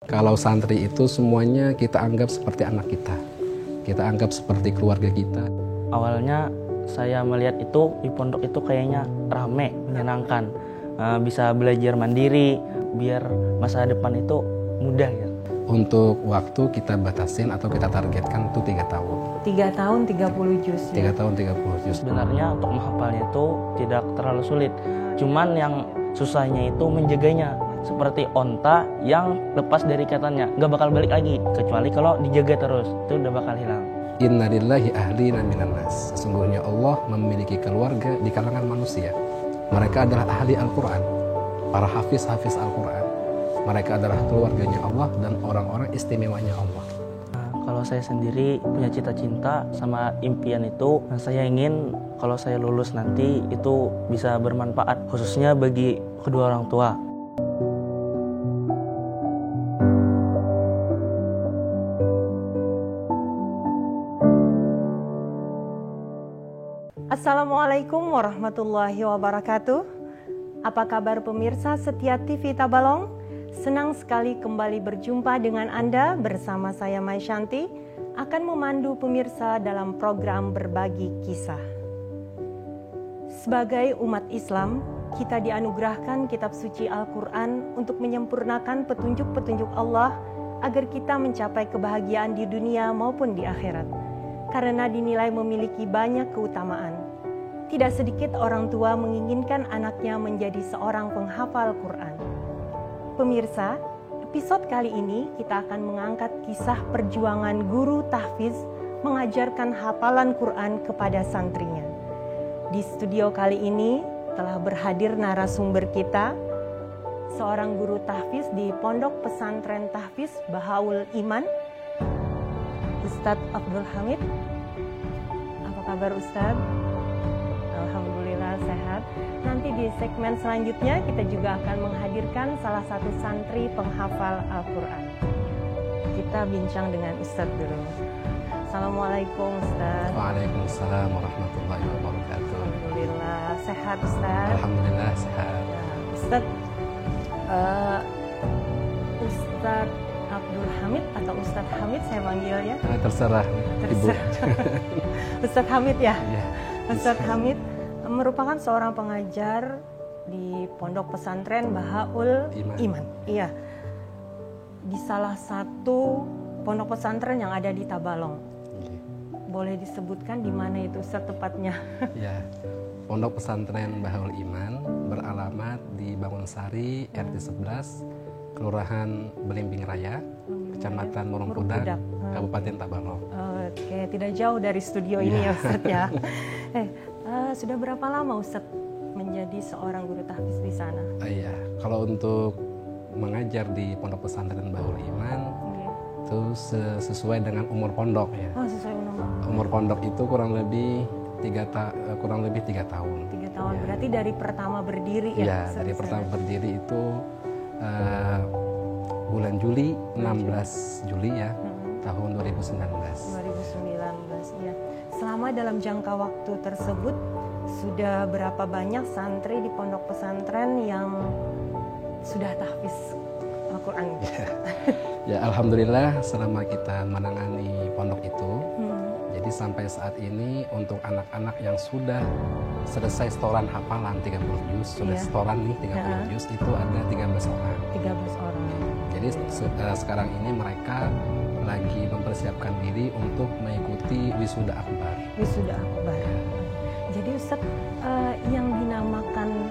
Kalau santri itu semuanya kita anggap seperti anak kita. Kita anggap seperti keluarga kita. Awalnya saya melihat itu di pondok itu kayaknya rame, menyenangkan. Bisa belajar mandiri, biar masa depan itu mudah ya. Untuk waktu kita batasin atau kita targetkan itu 3 tahun. 3 tahun 30 juz ya? 3 tahun 30 juz. Sebenarnya untuk menghafalnya itu tidak terlalu sulit. Cuman yang susahnya itu menjaganya. Seperti onta yang lepas dari ikatannya, nggak bakal balik lagi. Kecuali kalau dijaga terus, itu udah bakal hilang. Inna lillahi ahlina minan nas. Sesungguhnya Allah memiliki keluarga di kalangan manusia. Mereka adalah ahli Al-Quran, para hafiz-hafiz Al-Quran. Mereka adalah keluarganya Allah dan orang-orang istimewanya Allah. Nah, kalau saya sendiri punya cita-cita sama impian itu, saya ingin kalau saya lulus nanti itu bisa bermanfaat, khususnya bagi kedua orang tua. Assalamualaikum warahmatullahi wabarakatuh. Apa kabar pemirsa setia TV Tabalong? Senang sekali kembali berjumpa dengan Anda bersama saya Mai Shanti akan memandu pemirsa dalam program Berbagi Kisah. Sebagai umat Islam, kita dianugerahkan kitab suci Al-Quran untuk menyempurnakan petunjuk-petunjuk Allah agar kita mencapai kebahagiaan di dunia maupun di akhirat. Karena dinilai memiliki banyak keutamaan. Tidak sedikit orang tua menginginkan anaknya menjadi seorang penghafal Quran. Pemirsa, episode kali ini kita akan mengangkat kisah perjuangan guru tahfiz mengajarkan hafalan Quran kepada santrinya. Di studio kali ini telah berhadir narasumber kita, seorang guru tahfiz di Pondok Pesantren Tahfiz Bahaul Iman, Ustadz Abdul Hamid. Apa kabar Ustadz? Alhamdulillah sehat. Nanti di segmen selanjutnya kita juga akan menghadirkan salah satu santri penghafal Al-Quran. Kita bincang dengan Ustadz dulu. Assalamualaikum Ustadz. Waalaikumsalam warahmatullahi wabarakatuh. Alhamdulillah sehat Ustadz. Alhamdulillah sehat. Ustadz, Ustadz Abdul Hamid atau Ustadz Hamid saya panggil ya? Terserah Ibu. Ustadz Hamid ya? Ya. Ustadz Hamid merupakan seorang pengajar di Pondok Pesantren Bahaul Iman. Iya. Di salah satu pondok pesantren yang ada di Tabalong. Boleh disebutkan di mana itu Ustadz tepatnya? Ya. Pondok Pesantren Bahaul Iman beralamat di Bangunsari RT 11, Kelurahan Belimbing Raya, Kecamatan Murungkudak, Kabupaten Tabalong. Oke, tidak jauh dari studio ini ya Ustadz ya. Sudah berapa lama Ustadz menjadi seorang guru tahfiz di sana? Iya, kalau untuk mengajar di Pondok Pesantren Bahaul Iman itu sesuai dengan umur pondok ya. Oh, sesuai umur. Umur pondok itu kurang lebih 3 tahun. 3 tahun, ya. Berarti dari pertama berdiri ya? Iya, dari pertama berdiri itu bulan Juli, 16 Juli ya, tahun 2019. 2019, ya. Selama dalam jangka waktu tersebut, sudah berapa banyak santri di pondok pesantren yang sudah tahfiz Al-Quran? Ya, alhamdulillah selama kita menangani pondok itu, jadi sampai saat ini untuk anak-anak yang sudah selesai setoran hafalan 30 juz, sudah setoran nih 30 juz itu ada 13 orang. 13 orang. Jadi sekarang ini mereka lagi mempersiapkan diri untuk mengikuti wisuda akbar. Wisuda akbar. Jadi Ustadz, yang dinamakan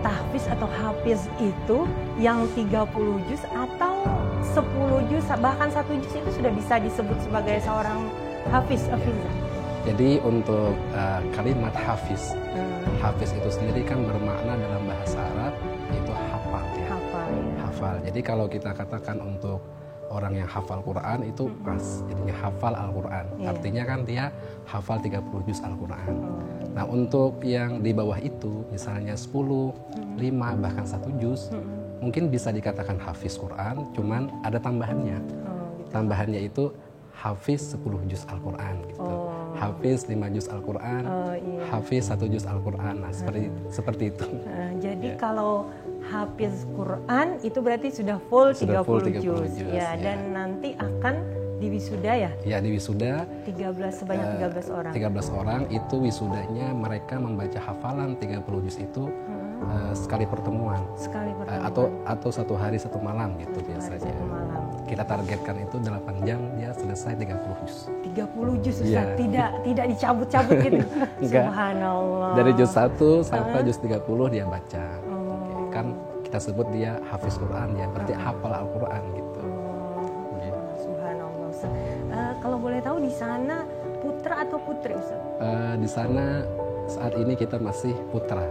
tahfiz atau hafiz itu yang 30 juz atau 10 juz, bahkan 1 juz itu sudah bisa disebut sebagai seorang hafiz, hafizah. Jadi untuk kalimat hafiz, hafiz itu sendiri kan bermakna dalam bahasa Arab itu hafal ya. Hafal. Jadi kalau kita katakan untuk orang yang hafal Quran itu pas, jadinya hafal Al-Quran. Artinya kan dia hafal 30 juz Al-Quran. Nah untuk yang di bawah itu, misalnya 10, 5, bahkan 1 juz, mungkin bisa dikatakan hafiz Quran, cuman ada tambahannya. Tambahannya itu hafiz 10 juz Al-Quran gitu. Hafiz 5 juz Al-Quran, hafiz 1 juz Al-Quran. Nah, seperti itu. Jadi kalau hafiz Quran itu berarti sudah full 30 juz. Ya, dan nanti akan di wisuda ya? Ya, di wisuda. Sebanyak 13 orang. 13 orang itu wisudanya mereka membaca hafalan 30 juz itu sekali pertemuan. Atau satu hari satu malam gitu biasanya. Kita targetkan itu 8 jam dia selesai 30 juz. 30 juz Ustaz, tidak dicabut-cabut gitu. Subhanallah. Dari juz 1 sampai juz 30 dia baca. Kan kita sebut dia hafiz Quran ya, berarti hafal Al-Quran gitu. Subhanallah Ustaz. Kalau boleh tahu di sana putra atau putri Ustaz? Di sana saat ini kita masih putra.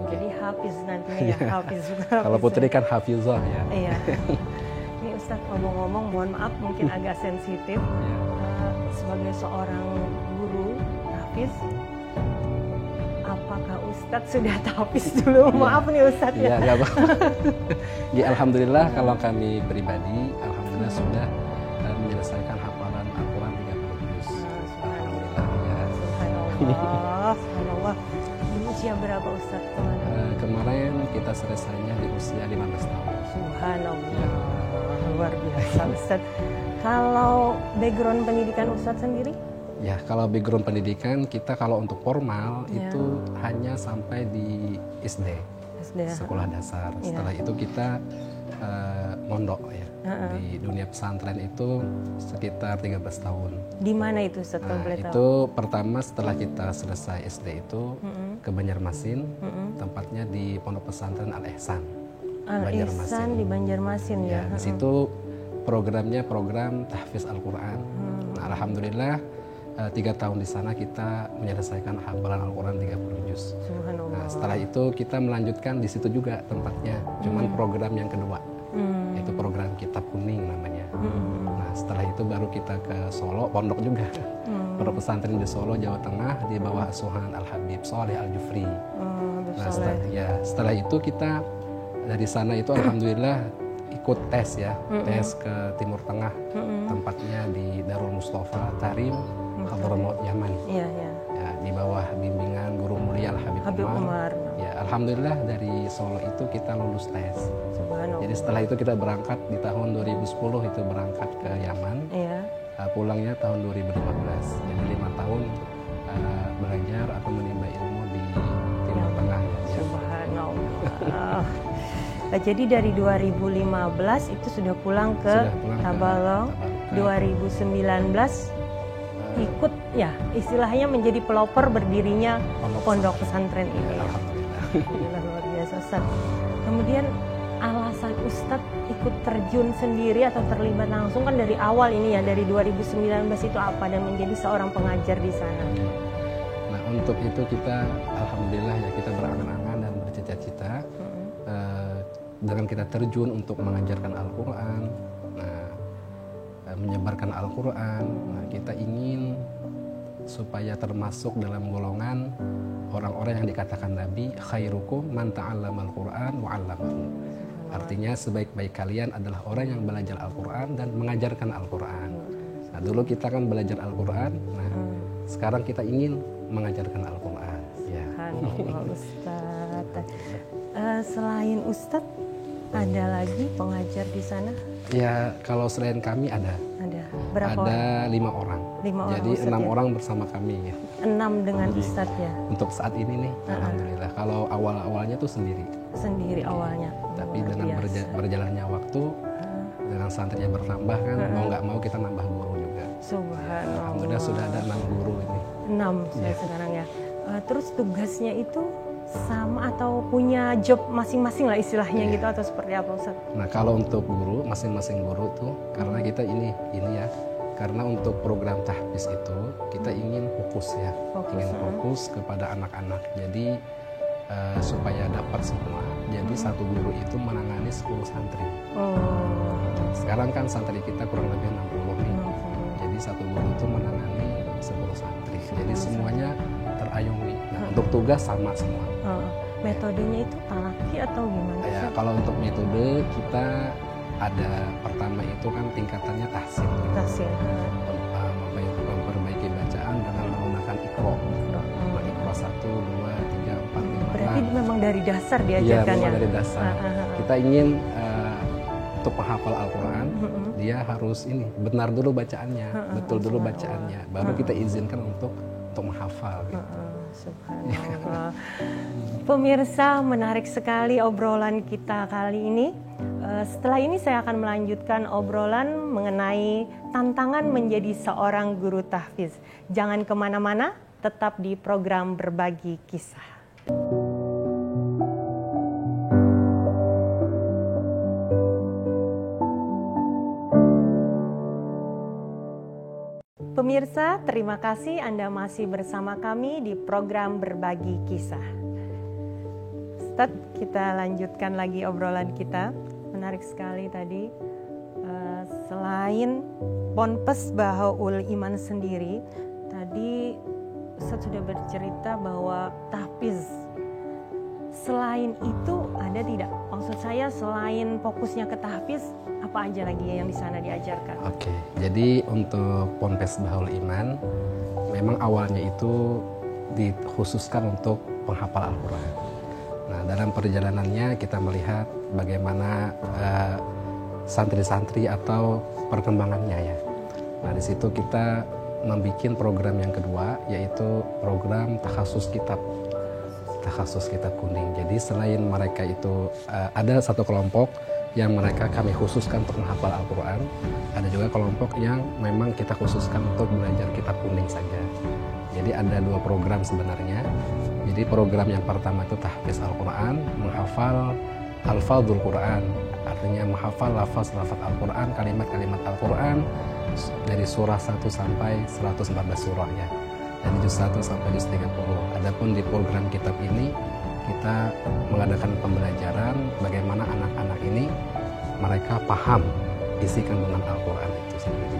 Jadi hafiz nantinya ya, hafiz juga. Kalau putri kan hafizah ya. Iya. Ini Ustaz ngomong-ngomong, mohon maaf mungkin agak sensitif. Sebagai seorang guru hafiz, apakah Ustadz sudah tahfiz dulu? Maaf nih Ustadz ya. Iya, apa. Ya, alhamdulillah kalau kami pribadi, alhamdulillah sudah menyelesaikan hafalan Al-Quran 30 juz. Alhamdulillah ya. Subhanallah. Di usia berapa Ustadz kemarin? Kemarin kita selesainya di usia 15 tahun. Subhanallah. Ya. Luar biasa Ustadz. Kalau background pendidikan Ustadz sendiri? Ya, kalau background pendidikan kita kalau untuk formal itu hanya sampai di SD, sekolah dasar. Setelah itu kita mondok ya. Di dunia pesantren itu sekitar 13 tahun. Di mana itu Ustaz? Itu pertama setelah kita selesai SD itu ke Banjarmasin, tempatnya di Pondok Pesantren Al-Ihsan. Al-Ihsan di Banjarmasin ya. Di situ programnya program tahfiz Al-Quran. Nah, alhamdulillah 3 tahun di sana kita menyelesaikan hafalan Al-Quran 30 juz. Nah, setelah itu kita melanjutkan di situ juga tempatnya, cuman program yang kedua, yaitu program Kitab Kuning namanya. Nah, setelah itu baru kita ke Solo, pondok juga, pondok pesantren di Solo, Jawa Tengah, di bawah asuhan Al-Habib Sholeh Al-Jufri. Nah, setelah itu kita dari sana itu alhamdulillah ikut tes ya, tes ke Timur Tengah, tempatnya di Darul Mustafa Tarim, Hadramaut Yaman. Ya, di bawah bimbingan guru mulia Al-Habib Umar. Ya, alhamdulillah dari Solo itu kita lulus tes. Jadi setelah itu kita berangkat di tahun 2010 itu berangkat ke Yaman. Pulangnya tahun 2015. Jadi 5 tahun belajar atau menimba ilmu di Timur Tengah. Ya. Subhanallah. Jadi dari 2015 itu sudah pulang ke Tabalong. 2019 ikut ya istilahnya menjadi pelopor berdirinya pondok pesantren ini. Alhamdulillah luar biasa Ustaz. Kemudian alasan Ustadz ikut terjun sendiri atau terlibat langsung kan dari awal ini ya, dari 2019 itu apa, dan menjadi seorang pengajar di sana? Nah, untuk itu kita alhamdulillah ya, kita berangan-angan dan bercita-cita dengan kita terjun untuk mengajarkan Al-Quran, menyebarkan Al-Quran. Nah, kita ingin supaya termasuk dalam golongan orang-orang yang dikatakan Nabi, khairukum man ta'allamal Quran wa 'allamahu. Artinya sebaik-baik kalian adalah orang yang belajar Al-Quran dan mengajarkan Al-Quran. Nah, dulu kita kan belajar Al-Quran, nah sekarang kita ingin mengajarkan Al-Quran. Ya. Ustadz. Selain Ustadz, ada lagi pengajar di sana? Ya, kalau selain kami ada. Berapa ada orang? 5 orang. 5 orang. Jadi 6 orang bersama kami ya. 6 dengan Ustadz ya. Untuk saat ini nih, alhamdulillah. Kalau awalnya tuh sendiri. Sendiri awalnya. Tapi dengan berjalannya waktu, dengan santrinya bertambah kan, mau nggak mau kita nambah guru juga. Subhanallah. Alhamdulillah sudah ada 6 guru ini. 6 sekarang ya. Terus tugasnya itu sama atau punya job masing-masing lah istilahnya gitu, atau seperti apa Ustaz? Nah, kalau untuk guru, masing-masing guru tuh karena kita ini ya, karena untuk program tahfiz itu kita ingin fokus ya, ingin fokus kepada anak-anak. Jadi supaya dapat semua, jadi satu guru itu menangani 10 santri. Sekarang kan santri kita kurang lebih 60 nih. Jadi satu guru itu menangani 10 santri. Jadi semuanya terayomi. Nah, untuk tugas sama semua. Metodenya itu talaki atau gimana? Ya, kalau untuk metode kita ada pertama itu kan tingkatannya tahsin. Tahsin. Memperbaiki bacaan dengan menggunakan Iqra. Iqra 1, 2, 3, 4, 5. Berarti memang dari dasar Iya, diajarkan memang dari dasar. Kita ingin untuk menghafal Al-Quran, dia harus ini benar dulu bacaannya, betul dulu bacaannya, baru kita izinkan untuk menghafal. Gitu. Subhanallah. Pemirsa, menarik sekali obrolan kita kali ini. Setelah ini saya akan melanjutkan obrolan mengenai tantangan menjadi seorang guru tahfiz. Jangan kemana-mana, tetap di program Berbagi Kisah. Pemirsa, terima kasih Anda masih bersama kami di program Berbagi Kisah. Ustaz, kita lanjutkan lagi obrolan kita. Menarik sekali tadi. Selain Ponpes Bahaul Iman sendiri, tadi Ustaz sudah bercerita bahwa tahfiz. Selain itu ada tidak? Maksud saya selain fokusnya ke tahfiz, apa aja lagi yang di sana diajarkan? Oke, jadi untuk Ponpes Bahaul Iman memang awalnya itu dikhususkan untuk penghafal Al-Quran. Nah, dalam perjalanannya kita melihat bagaimana santri-santri atau perkembangannya ya. Nah, di situ kita membuat program yang kedua, yaitu program takhasus kitab kuning. Jadi selain mereka itu ada satu kelompok yang mereka kami khususkan untuk menghafal Al-Quran, ada juga kelompok yang memang kita khususkan untuk belajar kitab kuning saja. Jadi ada dua program sebenarnya. Jadi program yang pertama itu tahfiz Al-Quran, menghafal Al-Fadhul Quran, artinya menghafal lafaz-lafaz Al-Quran, kalimat-kalimat Al-Quran dari surah 1 sampai 114 surah ya. Dari juz 1 sampai juz 30. Adapun di program kitab ini kita mengadakan pembelajaran bagaimana anak-anak ini mereka paham isi kandungan Al-Quran itu sendiri.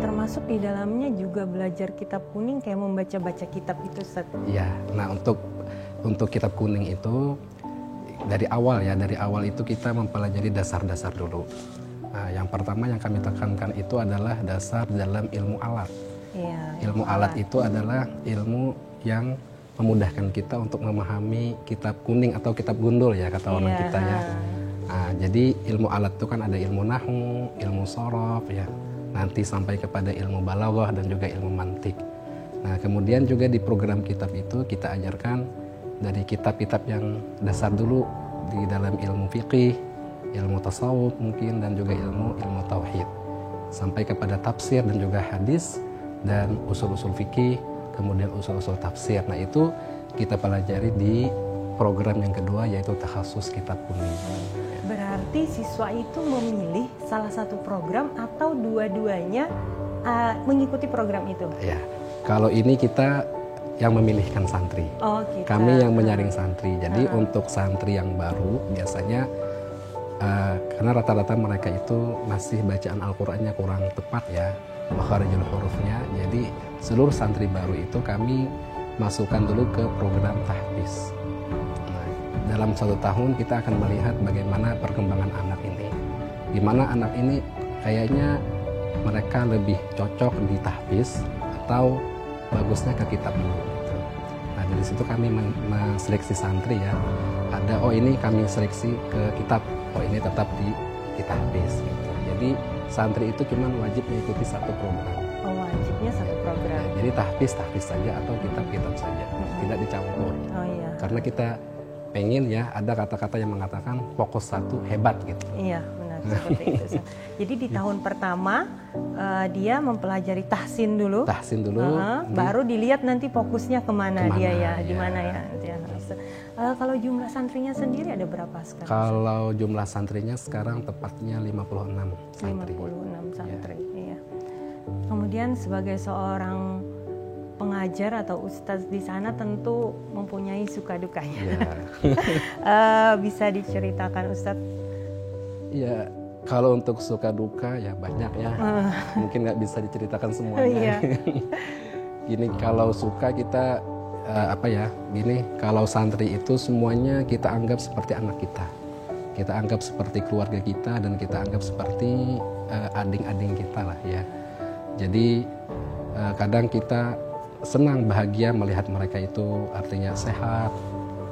Termasuk di dalamnya juga belajar kitab kuning kayak membaca-baca kitab itu, Ustaz. Iya, nah untuk kitab kuning itu dari awal itu kita mempelajari dasar-dasar dulu. Nah, yang pertama yang kami tekankan itu adalah dasar dalam ilmu alat. Ya, ilmu alat itu adalah ilmu yang memudahkan kita untuk memahami kitab kuning atau kitab gundul ya kata orang kita ya. Nah, jadi ilmu alat itu kan ada ilmu nahwu, ilmu sorof ya, nanti sampai kepada ilmu balaghah dan juga ilmu mantik. Nah, kemudian juga di program kitab itu kita ajarkan dari kitab-kitab yang dasar dulu di dalam ilmu fiqih, ilmu tasawuf mungkin dan juga ilmu tauhid, sampai kepada tafsir dan juga hadis dan usul-usul fikih, kemudian usul-usul tafsir. Nah, itu kita pelajari di program yang kedua, yaitu takhasus kitab kuning. Berarti siswa itu memilih salah satu program atau dua-duanya mengikuti program itu? Ya, kalau ini kita yang memilihkan santri. Oh, kita. Kami yang menyaring santri. Jadi untuk santri yang baru biasanya karena rata-rata mereka itu masih bacaan Al-Qur'annya kurang tepat ya, makharijul hurufnya. Jadi seluruh santri baru itu kami masukkan dulu ke program tahfiz. Nah, dalam 1 tahun kita akan melihat bagaimana perkembangan anak ini. Di mana anak ini kayaknya mereka lebih cocok di tahfiz atau bagusnya ke kitab dulu. Gitu. Nah, dari situ kami menseleksi santri ya. Ada ini kami seleksi ke kitab. Ini tetap di tahfiz. Gitu. Jadi santri itu cuma wajib mengikuti satu program. Oh, wajibnya satu program. Ya, jadi tahfiz saja atau kitab saja, tidak dicampur. Oh iya. Karena kita pengen ya ada kata-kata yang mengatakan fokus satu hebat gitu. Iya benar seperti itu. Jadi di tahun pertama dia mempelajari tahsin dulu. Baru dilihat nanti fokusnya kemana dia ya, di mana ya. Kalau jumlah santrinya sendiri ada berapa sekarang? Kalau jumlah santrinya sekarang tepatnya 56 santri. 56 santri, iya. Kemudian sebagai seorang pengajar atau ustadz di sana tentu mempunyai suka dukanya. Bisa diceritakan Ustadz? Ya, kalau untuk suka duka ya banyak ya. Mungkin nggak bisa diceritakan semuanya. Gini, kalau suka kita kalau santri itu semuanya kita anggap seperti anak kita. kita anggap seperti keluarga kita dan kita anggap seperti adik-adik kita lah ya. Jadi kadang kita senang bahagia melihat mereka itu artinya sehat,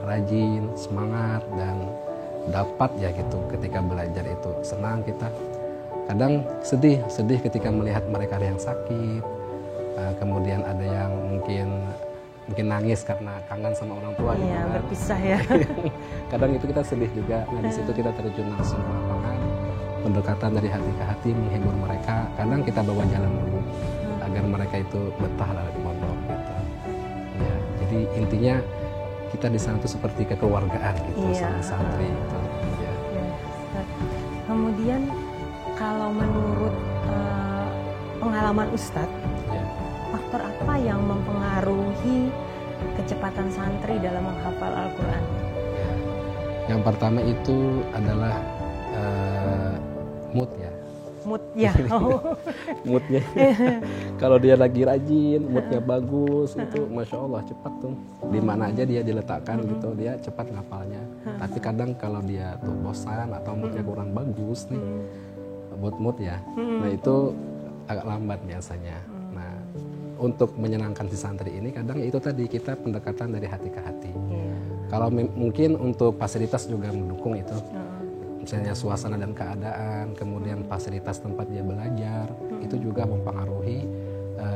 rajin, semangat dan dapat ya gitu ketika belajar itu. Senang kita. Kadang sedih ketika melihat mereka ada yang sakit. Kemudian ada yang mungkin nangis karena kangen sama orang tua gitu kan. Berpisah ya. Kadang itu kita sedih juga. Nah di situ kita terjun langsung ke lapangan, pendekatan dari hati ke hati, menghibur mereka. Kadang kita bawa jalan dulu agar mereka itu betah lah di pondok gitu. Ya, jadi intinya kita di sana tuh seperti kekeluargaan gitu sama santri gitu. Ya. Kemudian kalau menurut pengalaman Ustadz, faktor apa yang mempengaruhi kecepatan santri dalam menghafal Al-Quran? Yang pertama itu adalah mood ya. Mood ya. Moodnya. Kalau dia lagi rajin, moodnya bagus, itu masya Allah cepat tuh. Di mana aja dia diletakkan gitu, dia cepat ngapalnya. Tapi kadang kalau dia tuh bosan atau moodnya kurang bagus nih, mood ya. Nah itu agak lambat biasanya. Nah untuk menyenangkan si santri ini kadang itu tadi kita pendekatan dari hati ke hati. Kalau mungkin untuk fasilitas juga mendukung itu. Misalnya suasana dan keadaan, kemudian fasilitas tempat dia belajar, itu juga mempengaruhi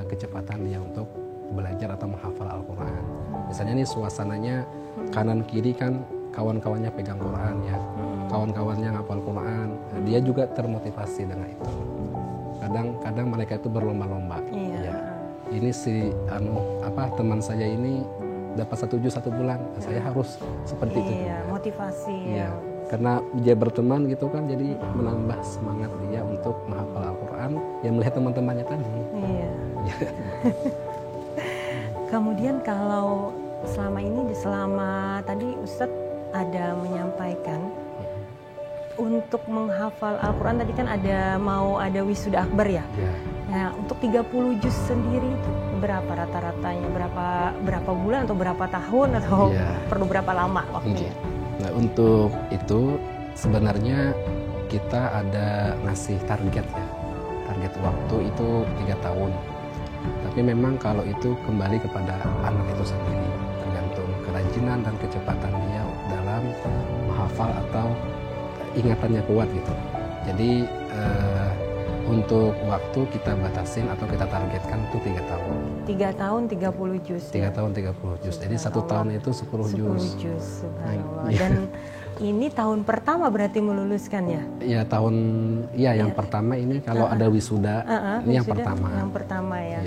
kecepatan dia untuk belajar atau menghafal Al-Quran. Misalnya nih suasananya kanan kiri kan kawan-kawannya pegang Quran ya, kawan-kawannya ngapal Quran, dia juga termotivasi dengan itu. Kadang mereka itu berlomba-lomba. Ya. Ini si teman saya ini dapat 1 juz 1 bulan, saya harus seperti itu juga. Motivasi. Ya. Karena dia berteman gitu kan, jadi menambah semangat dia untuk menghafal Al-Quran yang melihat teman-temannya tadi. Iya. Kemudian kalau selama tadi Ustadz ada menyampaikan untuk menghafal Al-Quran tadi kan ada wisuda akbar ya. Nah untuk 30 juz sendiri itu berapa rata-ratanya? Berapa bulan atau berapa tahun atau perlu berapa lama waktunya? Nah untuk itu sebenarnya kita ada ngasih target ya. Target waktu itu 3 tahun. Tapi memang kalau itu kembali kepada anak itu sendiri. Tergantung kerajinan dan kecepatan dia dalam menghafal atau ingatannya kuat gitu. Jadi untuk waktu kita batasin atau kita targetkan itu 3 tahun. 3 tahun 30 juz. 3 tahun 30 juz. Jadi 1 tahun itu 10 juz. 10 juz, subhanallah. Dan ini tahun pertama berarti meluluskan ya? Iya yang pertama ini kalau ada wisuda ini yang pertama. Yang pertama ya.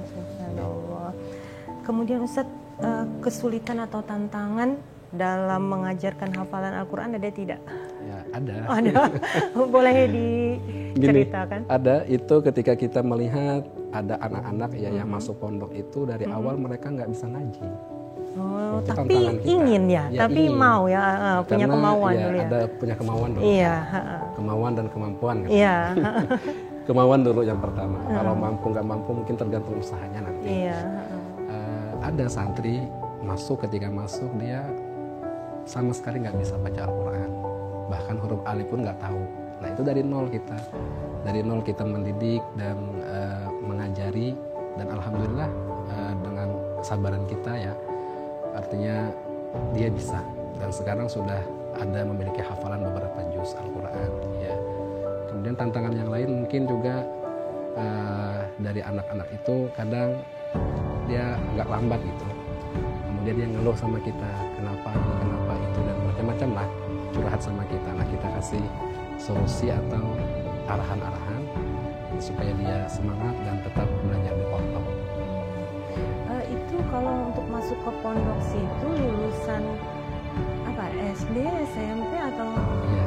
Subhanallah. Kemudian Ustadz, kesulitan atau tantangan dalam mengajarkan hafalan Al-Quran ada tidak? Ya, ada. Boleh diceritakan? Gini, ada itu ketika kita melihat ada anak-anak yang masuk pondok itu dari awal mereka nggak bisa ngaji. Oh, tapi ingin tapi ingin. Mau ya, punya kemauan dulu ya. Ada punya kemauan dulu. Iya. Kemauan dan kemampuan. Gitu. Iya. Kemauan dulu yang pertama. Kalau mampu nggak mampu mungkin tergantung usahanya nanti. Iya. Ada santri ketika masuk dia sama sekali nggak bisa baca Al-Quran, bahkan huruf alif pun nggak tahu. Nah itu dari nol kita mendidik dan mengajari, dan alhamdulillah dengan kesabaran kita ya, artinya dia bisa dan sekarang sudah ada memiliki hafalan beberapa juz Al-Quran ya. Kemudian tantangan yang lain mungkin juga dari anak-anak itu kadang dia agak lambat gitu. Kemudian dia ngeluh sama kita, kenapa itu, dan macam-macam lah, curhat sama kita. Nah kita kasih solusi atau arahan-arahan supaya dia semangat dan tetap belajar di pondok. Itu kalau untuk masuk ke pondok situ lulusan SD, SMP atau? Iya.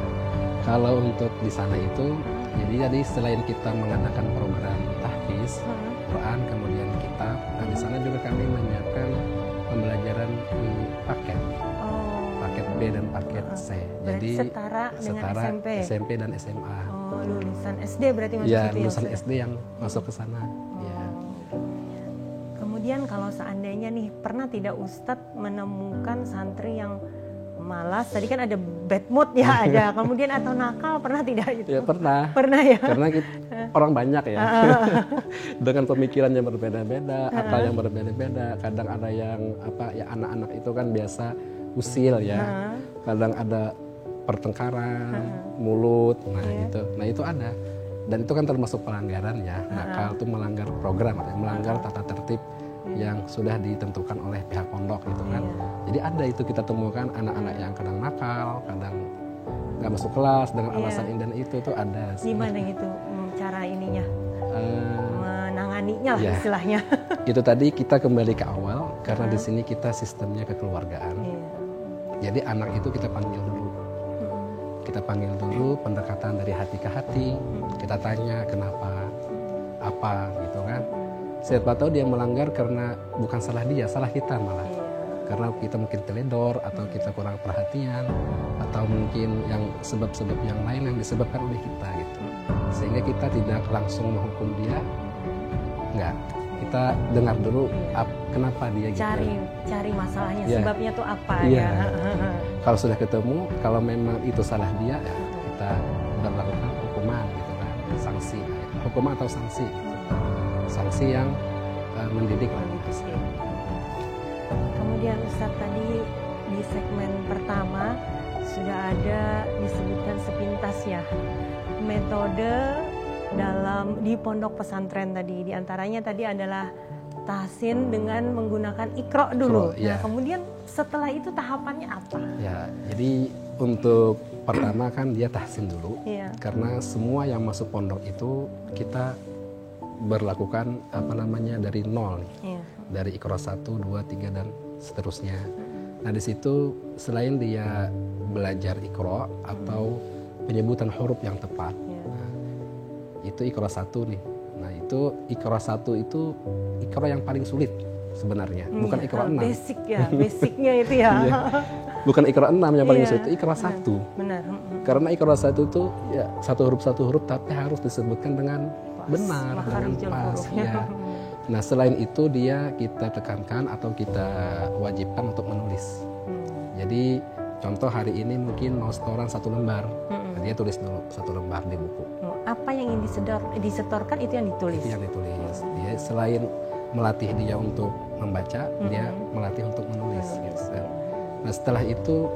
Kalau untuk di sana itu, jadi selain kita mengadakan program tahfiz Quran, kemudian kitab, di sana juga kami menyiapkan pembelajaran di paket B dan paket C. Jadi setara dengan SMP dan SMA. Oh, lulusan SD berarti masuk ya, lulusan SD yang masuk ke sana. Ya. Kemudian kalau seandainya nih pernah tidak Ustadz menemukan santri yang malas? Tadi kan ada bad mood ya ada. Kemudian atau nakal pernah tidak itu? Ya pernah. Pernah ya. Karena orang banyak ya. Dengan pemikiran yang berbeda-beda, akal yang berbeda-beda. Kadang ada yang anak-anak itu kan biasa usil ya. Kadang ada pertengkaran, mulut, gitu. Nah itu ada. Dan itu kan termasuk pelanggaran ya. Nakal itu melanggar program, melanggar tata tertib yang sudah ditentukan oleh pihak pondok gitu kan. Jadi ada itu kita temukan anak-anak yang kadang nakal, kadang nggak masuk kelas dengan alasan ini dan itu tuh ada. Gimana gitu cara ininya? Menanganinya lah istilahnya. Itu tadi kita kembali ke awal karena di sini kita sistemnya kekeluargaan. Jadi anak itu kita panggil dulu. Kita panggil dulu pendekatan dari hati ke hati. Kita tanya kenapa, apa gitu kan. Siapa tahu dia melanggar karena bukan salah dia, salah kita malah. Karena kita mungkin teledor atau kita kurang perhatian atau mungkin yang sebab-sebab yang lain yang disebabkan oleh kita gitu. Sehingga kita tidak langsung menghukum dia. Enggak. Kita dengar dulu kenapa dia gitu. Cari masalahnya, sebabnya tuh apa ya. Kalau sudah ketemu, kalau memang itu salah dia ya kita berlakukan hukuman gitu kan, sanksi. Hukuman atau sanksi. Sanksi yang mendidik lah. Kemudian Ustadz tadi di segmen pertama sudah ada disebutkan sepintas ya metode di pondok pesantren tadi. Di antaranya tadi adalah tahsin dengan menggunakan Iqra dulu. Nah, kemudian setelah itu tahapannya apa? Ya, jadi untuk pertama kan dia tahsin dulu. Karena semua yang masuk pondok itu kita berlakukan dari nol nih. Dari Iqra 1, 2, 3 dan seterusnya. Nah, di situ selain dia belajar Iqra atau penyebutan huruf yang tepat. Nah, itu Iqra 1 nih. Nah, itu Iqra 1 itu Iqra yang paling sulit sebenarnya, bukan Iqra 6. Basic ya, basicnya itu ya. Bukan Iqra 6 yang paling sulit, itu Iqra 1. Benar. Karena Iqra 1 itu ya satu huruf tapi harus disebutkan dengan benar, dengan pas. Ya. Nah, selain itu kita tekankan atau kita wajibkan untuk menulis. Jadi contoh hari ini mungkin mau setoran 1 lembar, dia tulis dulu 1 lembar di buku. Apa yang ingin disetorkan itu yang ditulis. Itu yang ditulis. Dia selain melatih dia untuk membaca, dia melatih untuk menulis. Gitu. Nah, setelah itu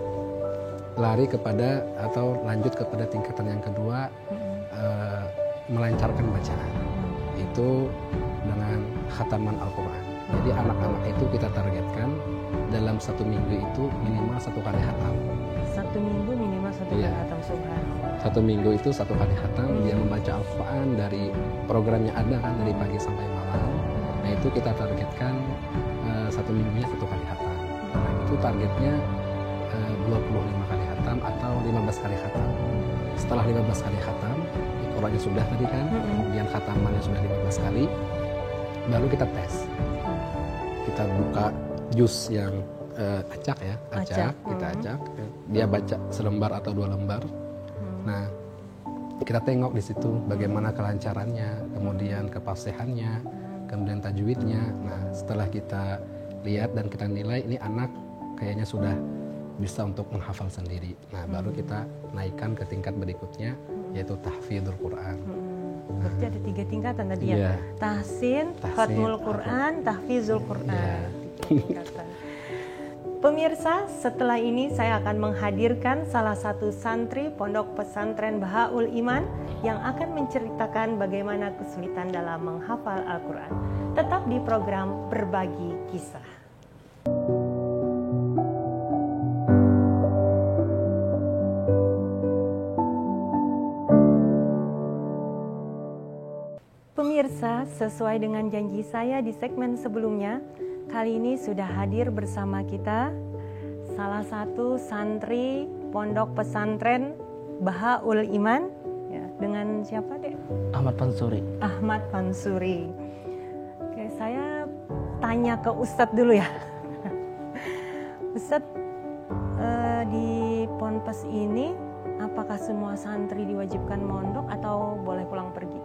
lari kepada atau lanjut kepada tingkatan yang kedua, melancarkan bacaan. Itu dengan khataman Al-Quran. Jadi anak-anak itu kita targetkan dalam 1 minggu itu minimal 1 kali khatam. 1 minggu minimal 1 kali khatam, subhanallah. 1 minggu itu 1 kali khatam. Dia membaca Al-Quran dari programnya ada kan dari pagi sampai malam. Nah, itu kita targetkan 1 minggunya 1 kali khatam. Nah, itu targetnya 25 kali khatam atau 15 kali khatam. Setelah 15 kali khatam, Iqra'nya sudah tadi kan, kemudian khatamannya sudah 15 kali, baru kita tes. Kita buka juz yang acak ya, kita acak. Dia baca selembar atau 2 lembar. Nah, kita tengok di situ bagaimana kelancarannya, kemudian kefasihannya, kemudian tajwidnya. Nah, setelah kita lihat dan kita nilai ini anak kayaknya sudah bisa untuk menghafal sendiri. Nah, baru kita naikkan ke tingkat berikutnya yaitu tahfidzul Quran. Berarti ada 3 tingkatan tadi ya. Tahsin, khatmul Quran, tahfidzul Quran. Pemirsa, setelah ini saya akan menghadirkan salah satu santri Pondok Pesantren Bahaul Iman yang akan menceritakan bagaimana kesulitan dalam menghafal Al-Quran. Tetap di program Berbagi Kisah. Pemirsa, sesuai dengan janji saya di segmen sebelumnya, kali ini sudah hadir bersama kita salah satu santri Pondok Pesantren Bahaul Iman. Ya, dengan siapa, Dek? Ahmad Pansuri. Ahmad Pansuri. Oke, saya tanya ke Ustadz dulu ya. Ustadz, di Ponpes ini apakah semua santri diwajibkan mondok atau boleh pulang pergi?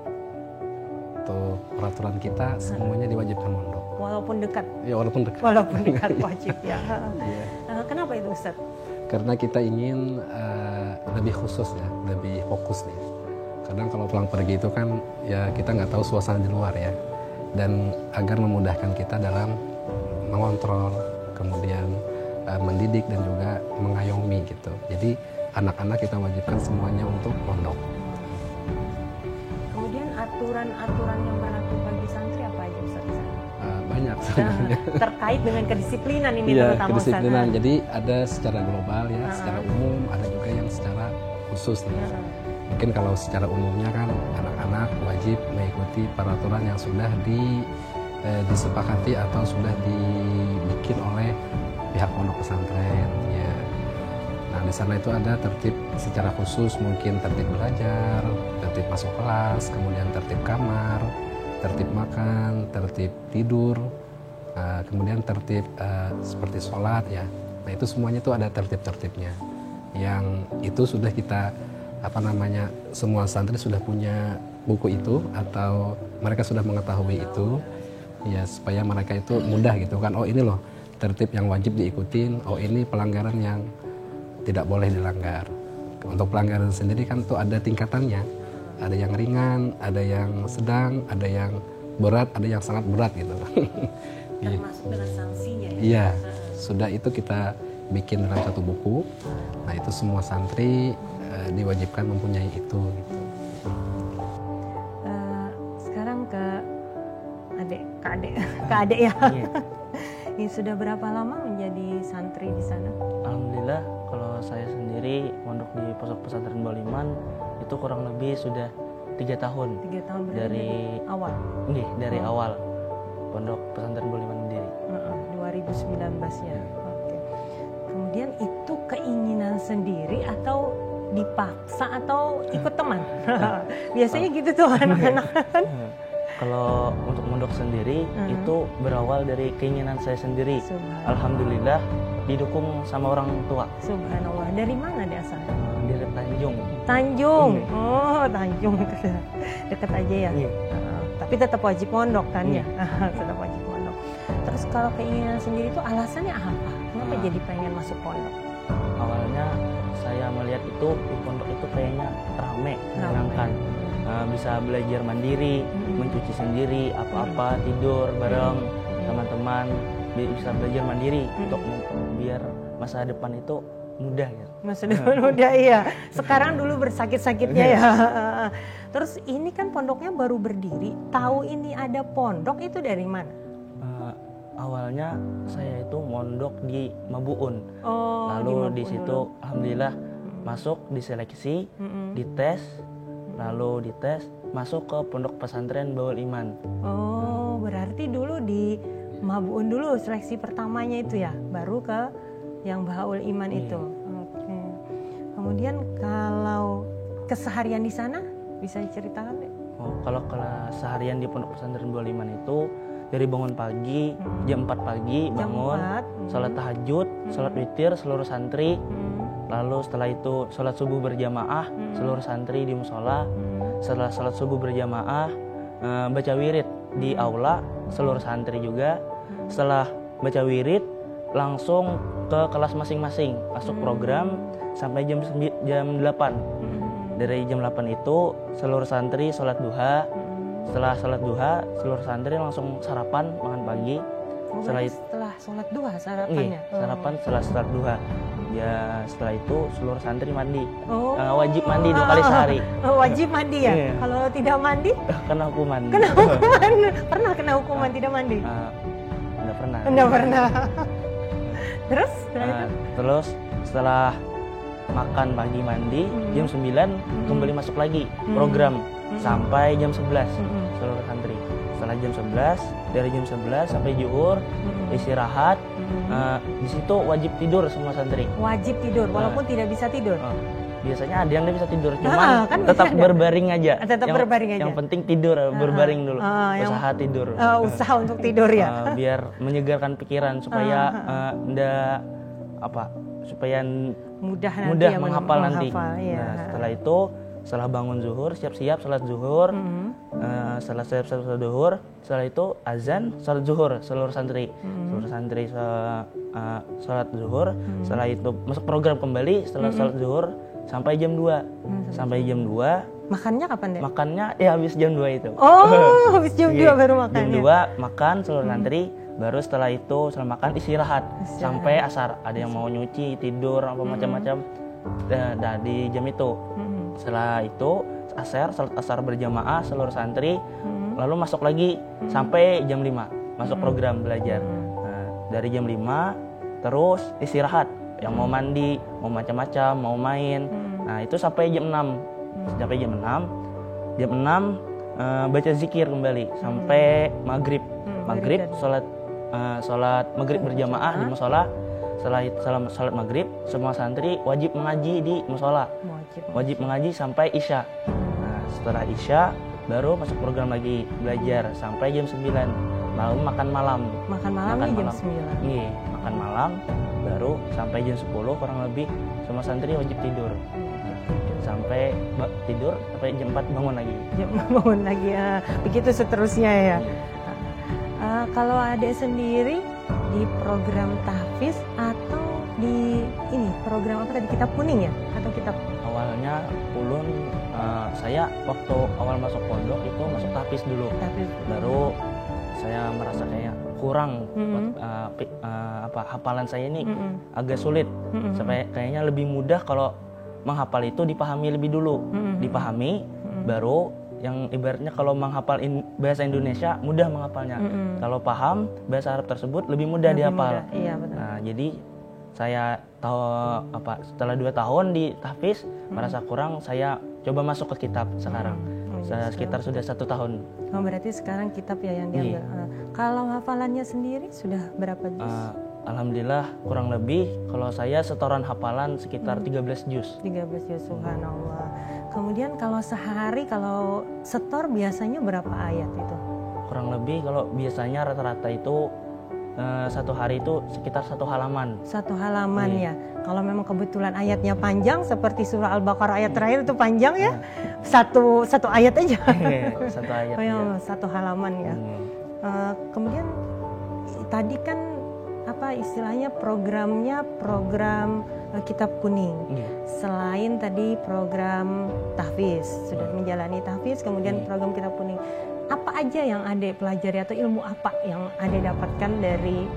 Untuk peraturan kita semuanya diwajibkan mondok. Walaupun dekat? Ya, walaupun dekat. Walaupun dekat wajib ya. Kenapa itu, Ustaz? Karena kita ingin lebih khusus ya, lebih fokus nih. Kadang kalau pulang pergi itu kan ya kita nggak tahu suasana di luar ya. Dan agar memudahkan kita dalam mengontrol, kemudian mendidik dan juga mengayomi gitu. Jadi anak-anak kita wajibkan semuanya untuk pondok. Kemudian aturan-aturan yang berlaku bagi santri apa aja Ustaz? Banyak sebenarnya. Terkait dengan kedisiplinan ini Iya, terutama kedisiplinan. Ustaz. Jadi ada secara global ya, secara umum, ada juga yang secara khusus nih. Mungkin kalau secara umumnya kan anak-anak wajib mengikuti peraturan yang sudah disepakati atau sudah dibikin oleh pihak pondok pesantren ya. Nah, di sana itu ada tertib secara khusus, mungkin tertib belajar, tertib masuk kelas, kemudian tertib kamar, tertib makan, tertib tidur, kemudian tertib seperti sholat ya. Nah, itu semuanya itu ada tertib-tertibnya. Yang itu sudah kita semua santri sudah punya buku itu atau mereka sudah mengetahui itu ya, supaya mereka itu mudah gitu kan. Oh, ini loh tertib yang wajib diikutin, oh ini pelanggaran yang tidak boleh dilanggar. Untuk pelanggaran sendiri kan tuh ada tingkatannya, ada yang ringan, ada yang sedang, ada yang berat, ada yang sangat berat gitu. Termasuk dengan sanksinya ya? Iya, sudah itu kita bikin dalam satu buku. Nah, itu semua santri diwajibkan mempunyai itu gitu. Sekarang ke adik ya. Iya. Ini sudah berapa lama menjadi santri di sana? Alhamdulillah, kalau saya sendiri mondok di Pondok Pesantren Boliman itu kurang lebih sudah 3 tahun. 3 tahun berarti Dari awal? Dari awal Pondok Pesantren Boliman sendiri. 2019 ya. Oke. Kemudian itu keinginan sendiri atau dipaksa atau ikut teman? Biasanya gitu tuh anak-anak kan. Kalau untuk mondok sendiri itu berawal dari keinginan saya sendiri. Alhamdulillah didukung sama orang tua. Subhanallah. Dari mana dia asalnya? Dari Tanjung. Tanjung. Oh, Tanjung dekat aja ya. Iya. Tapi tetap wajib mondok kan ya? Tetap wajib mondok. Terus kalau keinginan sendiri itu alasannya apa? Kenapa jadi pengen masuk pondok? Awalnya saya melihat itu di pondok itu kayaknya rame, menyenangkan. Bisa belajar mandiri, mencuci sendiri, apa-apa, tidur bareng teman-teman, bisa belajar mandiri untuk biar masa depan itu mudah ya. Masa depan mudah iya. Sekarang dulu bersakit-sakitnya ya. Terus ini kan pondoknya baru berdiri. Tahu ini ada pondok itu dari mana? Awalnya saya itu mondok di Mabuun. Lalu di situ alhamdulillah masuk diseleksi, dites. Lalu dites masuk ke Pondok Pesantren Baul Iman. Oh, berarti dulu di Mabuun dulu seleksi pertamanya itu ya, baru ke yang Baul Iman itu. Oke. Kemudian kalau keseharian di sana bisa diceritakan deh? Oh, kalau keseharian di Pondok Pesantren Baul Iman itu dari bangun pagi, jam 4 pagi bangun, sholat tahajud, sholat witir seluruh santri. Lalu setelah itu sholat subuh berjamaah seluruh santri di musola. Setelah sholat subuh berjamaah baca wirid di aula seluruh santri juga. Setelah baca wirid langsung ke kelas masing-masing, masuk program sampai jam 8. Dari jam 8 itu seluruh santri sholat duha. Setelah sholat duha seluruh santri langsung sarapan makan pagi. Setelah sholat duha sarapannya? Iya, sarapan setelah sholat duha. Ya setelah itu seluruh santri mandi. Wajib mandi 2 kali sehari. Wajib mandi ya? Iya. Kalau tidak mandi? Kena hukuman. Kena hukuman? Pernah kena hukuman tidak mandi? Enggak pernah. Enggak pernah. Terus? Terus setelah makan pagi mandi, jam 9 kembali masuk lagi program sampai jam 11 seluruh santri. Setelah jam 11, dari jam 11 sampai zuhur istirahat. Di situ wajib tidur semua santri. Wajib tidur walaupun tidak bisa tidur. Biasanya ada yang bisa tidur, cuman kan tetap berbaring aja. Tetap berbaring aja. Yang penting tidur, berbaring dulu. Usaha tidur. Usaha untuk tidur ya. Biar menyegarkan pikiran supaya supaya mudah menghafal nanti. Ya. Nah, setelah itu setelah bangun zuhur, siap-siap sholat zuhur. Setelah siap-siap sholat zuhur, setelah itu azan, sholat zuhur seluruh santri. Seluruh santri sholat zuhur. Setelah itu masuk program kembali setelah sholat zuhur sampai jam 2. Sampai jam 2. Makannya kapan deh? Makannya ya habis jam 2 itu. Oh, habis jam 2 baru makan. Jam 2 makan seluruh santri, baru setelah itu setelah makan istirahat sampai asar. Ada yang mau nyuci, tidur, apa macam-macam. Di jam itu. Setelah itu salat asar berjamaah seluruh santri, lalu masuk lagi sampai jam 5 masuk program belajar. Dari jam 5 terus istirahat. Yang mau mandi, mau macam-macam, mau main. Nah itu sampai jam 6. Sampai jam 6. Jam 6 baca zikir kembali sampai maghrib. Maghrib sholat maghrib berjamaah di musola. Setelah itu sholat maghrib, semua santri wajib mengaji di musola. Wajib mengaji sampai isya. Nah, setelah isya baru masuk program lagi belajar sampai jam 9. Lalu makan malam. Makan malamnya jam 9. Iya, makan malam baru sampai jam 10 kurang lebih semua santri wajib tidur. Sampai tidur sampai jam 4 bangun lagi. Bangun lagi ya. Begitu seterusnya ya. Kalau adek sendiri di program tahfiz atau di ini program apa tadi, kitab kuning ya atau kitab? Awalnya ulun saya waktu awal masuk pondok itu masuk tahfiz dulu. Baru saya merasa kayak kurang hafalan saya ini agak sulit. Sampai kayaknya lebih mudah kalau menghafal itu dipahami lebih dulu. Dipahami baru yang ibaratnya kalau menghafal bahasa Indonesia mudah menghafalnya. Kalau paham bahasa Arab tersebut lebih mudah dihafal. Iya, betul. Nah, jadi saya tahu setelah 2 tahun di tahfiz merasa kurang, saya coba masuk ke kitab sekarang. Sekitar sudah 1 tahun. Oh, berarti sekarang kitab ya yang diambil. Kalau hafalannya sendiri sudah berapa juz? Alhamdulillah kurang lebih kalau saya setoran hafalan sekitar 13 juz. 13 juz, subhanallah. Kemudian kalau sehari kalau setor biasanya berapa ayat itu? Kurang lebih kalau biasanya rata-rata itu 1 hari itu sekitar 1 halaman. 1 halaman ya. Kalau memang kebetulan ayatnya panjang seperti surah Al-Baqarah ayat terakhir itu panjang ya. Satu ayat aja. 1 ayat. Oh ya, 1 halaman ya. Kemudian tadi kan apa istilahnya program kitab kuning. Selain tadi program tahfiz, sudah menjalani tahfiz, kemudian program kitab kuning. Apa aja yang Adek pelajari atau ilmu apa yang Adek dapatkan dari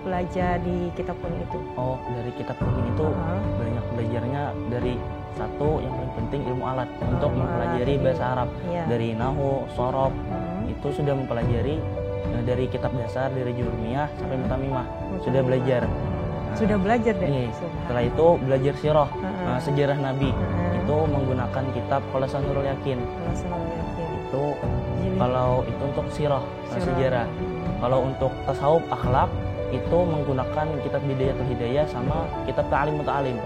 belajar di kitab kuning itu? Oh, dari kitab kuning itu banyak belajarnya dari satu yang paling penting ilmu alat untuk mempelajari bahasa Arab. Dari nahu, shorof, itu sudah mempelajari dari kitab dasar, dari jurumiyah sampai mutamimah. Sudah belajar. Sudah belajar deh. Setelah itu belajar sirah, sejarah Nabi. Itu menggunakan kitab Khulasan Nurul Yakin. Itu kalau itu untuk sirah, sejarah. Kalau untuk tasawuf akhlak itu menggunakan kitab Bidayatul Hidayah sama kitab Ta'limul Muta'alim.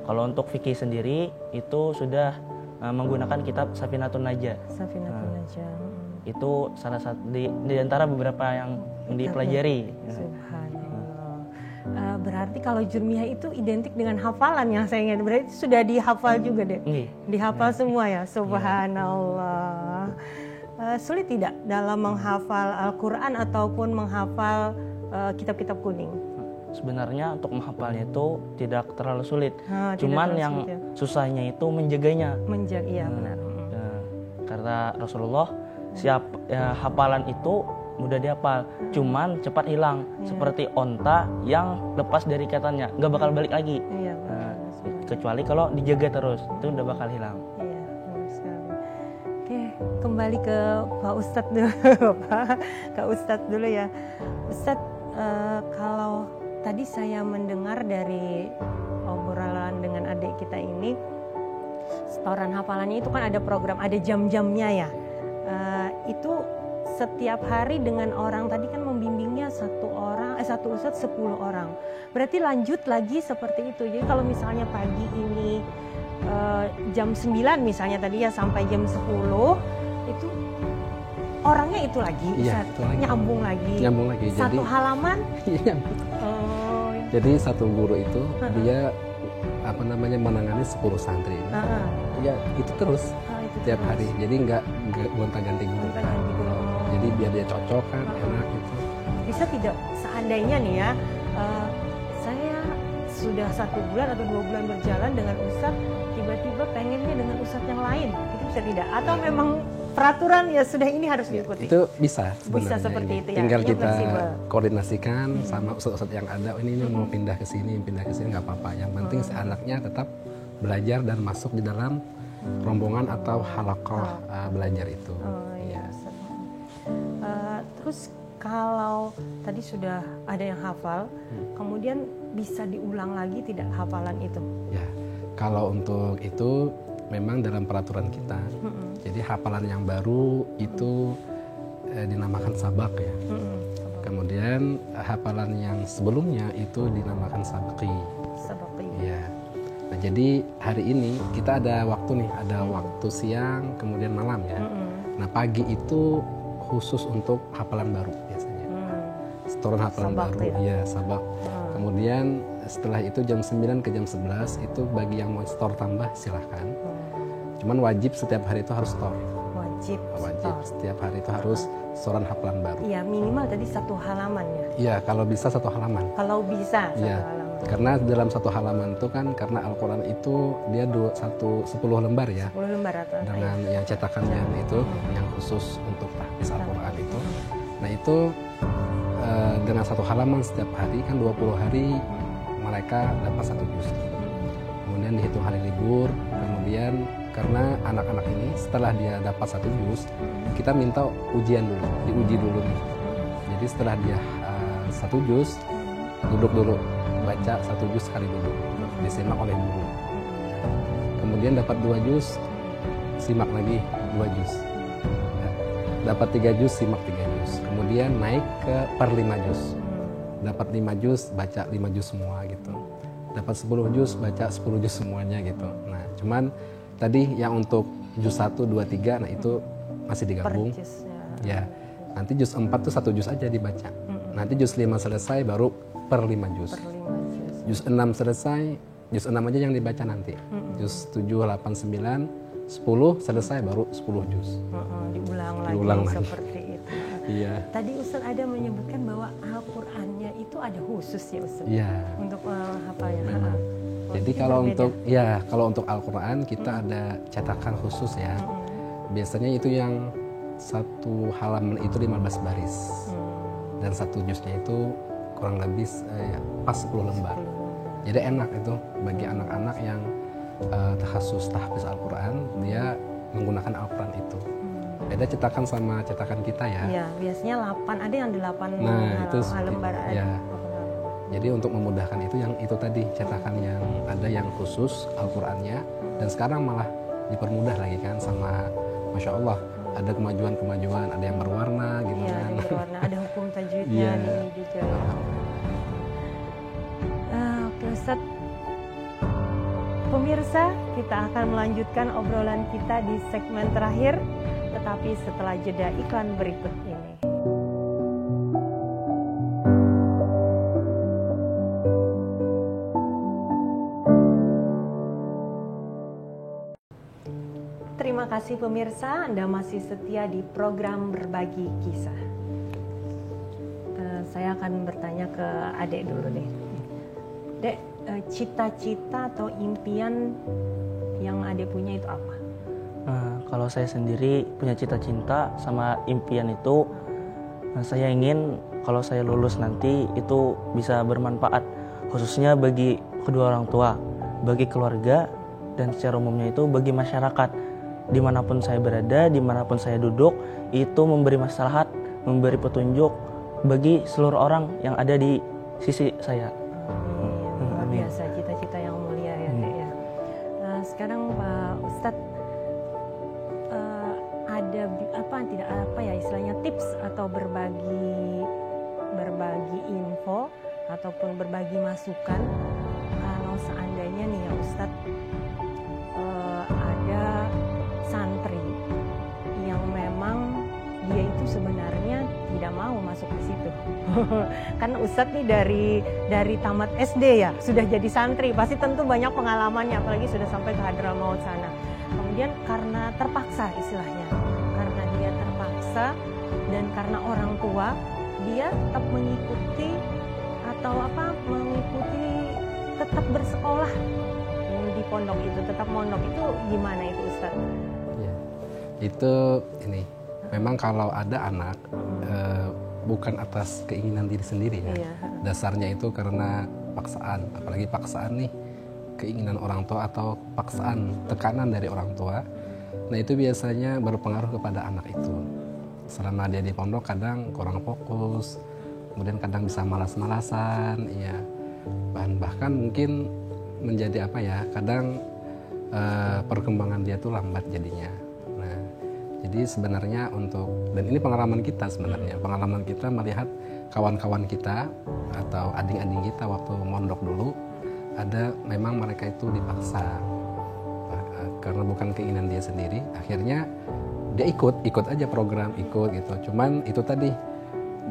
Kalau untuk fikih sendiri itu sudah menggunakan kitab Safinatun Najah. Itu salah satu di antara beberapa yang dipelajari. Berarti kalau jurmiyah itu identik dengan hafalan yang saya ingat. Berarti sudah dihafal juga deh. Dihafal semua ya. Subhanallah. Sulit tidak dalam menghafal Al-Quran ataupun menghafal kitab-kitab kuning? Sebenarnya untuk menghafalnya itu tidak terlalu sulit. Cuman yang sulit, ya. Susahnya itu menjaganya. Iya benar. Karena Rasulullah hafalan itu mudah dihafal, cuman cepat hilang. Seperti onta yang lepas dari ikatannya, nggak bakal balik lagi. Kecuali kalau dijaga terus, itu udah bakal hilang. Oke, kembali ke Pak Ustadz dulu, Kak Ustadz dulu ya. Ustadz, kalau tadi saya mendengar dari obrolan dengan adik kita ini, setoran hafalannya itu kan ada program, ada jam-jamnya ya. Itu setiap hari dengan orang tadi kan membimbingnya satu ustadz 10 orang. Berarti lanjut lagi seperti itu. Jadi kalau misalnya pagi ini jam 9 misalnya tadi ya sampai jam 10 itu orangnya itu lagi, nyambung lagi. Satu halaman. Jadi satu guru itu dia menangani 10 santri ini. Ya itu terus tiap hari. Jadi nggak gonta-ganti guru. Jadi biar dia cocok kan, enak gitu. Bisa tidak seandainya nih ya, saya sudah 1 bulan atau 2 bulan berjalan dengan ustadz, tiba-tiba pengennya dengan ustadz yang lain, itu bisa tidak? Atau memang peraturan ya sudah ini harus diikuti? Itu bisa sebenarnya. Bisa seperti itu ya. Tinggal kita fleksibel. koordinasikan sama ustadz yang ada. Ini mau pindah ke sini nggak apa-apa. Yang penting si anaknya tetap belajar dan masuk di dalam rombongan atau halakoh belajar itu. Iya. Terus kalau tadi sudah ada yang hafal, kemudian bisa diulang lagi tidak hafalan itu? Ya, kalau untuk itu memang dalam peraturan kita. Jadi hafalan yang baru itu dinamakan sabak ya. Kemudian hafalan yang sebelumnya itu dinamakan sabqi. Ya. Nah, jadi hari ini kita ada waktu nih, ada waktu siang, kemudian malam ya. Nah, pagi itu khusus untuk hafalan baru biasanya. Setoran hafalan sabak baru, ya sabak. Kemudian setelah itu jam 9 ke jam 11 itu bagi yang mau store tambah silahkan. Cuman wajib setiap hari itu harus store. Wajib setiap hari itu harus setoran hafalan baru. Iya, minimal tadi 1 halaman ya. Iya, kalau bisa 1 halaman. Kalau bisa 1 halaman. Karena dalam 1 halaman itu kan, karena Al-Quran itu dia 10 lembar ya. 10 lembar atau dengan yang cetakannya itu, yang khusus untuk tahfiz Al-Quran itu. Nah itu dengan 1 halaman setiap hari kan 20 hari mereka dapat 1 juz. Kemudian dihitung hari libur, kemudian karena anak-anak ini setelah dia dapat 1 juz, kita minta ujian dulu, diuji dulu nih. Jadi setelah dia 1 juz, duduk dulu, baca 1 juz sekali duduk, disimak oleh guru. Kemudian dapat 2 juz, simak lagi 2 juz. Dapat 3 juz, simak 3 juz. Kemudian naik ke per 5 juz. Dapat 5 juz, baca 5 juz semua gitu. Dapat 10 juz, baca 10 juz semuanya gitu. Nah, cuman tadi yang untuk juz 1, 2, 3, nah itu masih digabung. Ya. Nanti juz 4 tuh 1 juz aja dibaca. Nanti juz 5 selesai baru per 5 juz. Juz 6 selesai, juz 6 aja yang dibaca nanti. Juz 7, 8, 9, 10 selesai baru 10 juz. Diulang lagi seperti itu. Iya. Tadi Ustadz ada menyebutkan bahwa Al-Qur'annya itu ada khusus ya Ustadz. Iya. Untuk hafalnya. Jadi kalau untuk Al-Qur'an kita ada cetakan khusus ya. Biasanya itu yang 1 halaman itu 15 baris. Dan 1 juznya itu kurang lebih pas 10 lembar. Jadi enak itu bagi anak-anak yang khusus tahfiz Al-Quran, dia menggunakan Al-Quran itu. Beda cetakan sama cetakan kita ya. Iya, biasanya 8, ada yang 8 lembar. Ya. Jadi untuk memudahkan itu yang itu tadi cetakan yang ada yang khusus Al-Qurannya, dan sekarang malah dipermudah lagi kan sama Masya Allah. Ada kemajuan-kemajuan, ada yang berwarna gitu kan. Ada berwarna, ada hukum tajwidnya ini juga. Oke Ustaz. Pemirsa, kita akan melanjutkan obrolan kita di segmen terakhir, tetapi setelah jeda iklan berikut ini. Terima kasih pemirsa, Anda masih setia di program Berbagi Kisah. Saya akan bertanya ke Adek dulu deh. Dek, cita-cita atau impian yang Adek punya itu apa? Kalau saya sendiri punya cita-cita sama impian itu, saya ingin kalau saya lulus nanti itu bisa bermanfaat, khususnya bagi kedua orang tua, bagi keluarga, dan secara umumnya itu bagi masyarakat. Dimanapun saya berada, dimanapun saya duduk, itu memberi maslahat, memberi petunjuk bagi seluruh orang yang ada di sisi saya. Luar biasa, cita-cita yang mulia ya, Dek ya. Sekarang Pak Ustadz, ada istilahnya tips atau berbagi info ataupun berbagi masukan kalau seandainya nih ya Ustadz, ada santri yang memang dia itu sebenarnya tidak mau masuk di situ. Kan Ustadz nih dari tamat SD ya, sudah jadi santri, pasti tentu banyak pengalamannya, apalagi sudah sampai ke Hadramaut sana. Kemudian karena terpaksa istilahnya, karena dia terpaksa dan karena orang tua, dia tetap mengikuti tetap bersekolah di pondok itu, tetap mondok itu gimana itu Ustadz? Ya, itu ini memang kalau ada anak bukan atas keinginan diri sendiri ya. Iya. Dasarnya itu karena paksaan, apalagi paksaan nih keinginan orang tua atau paksaan tekanan dari orang tua. Nah itu biasanya berpengaruh kepada anak itu. Selama dia di pondok kadang kurang fokus, kemudian kadang bisa malas-malasan, ya. Bahkan mungkin menjadi apa ya? Kadang perkembangan dia tuh lambat jadinya. Nah, jadi sebenarnya dan ini pengalaman kita sebenarnya, pengalaman kita melihat kawan-kawan kita atau adik-adik kita waktu mondok dulu, ada memang mereka itu dipaksa karena bukan keinginan dia sendiri, akhirnya dia ikut aja program, ikut gitu. Cuman itu tadi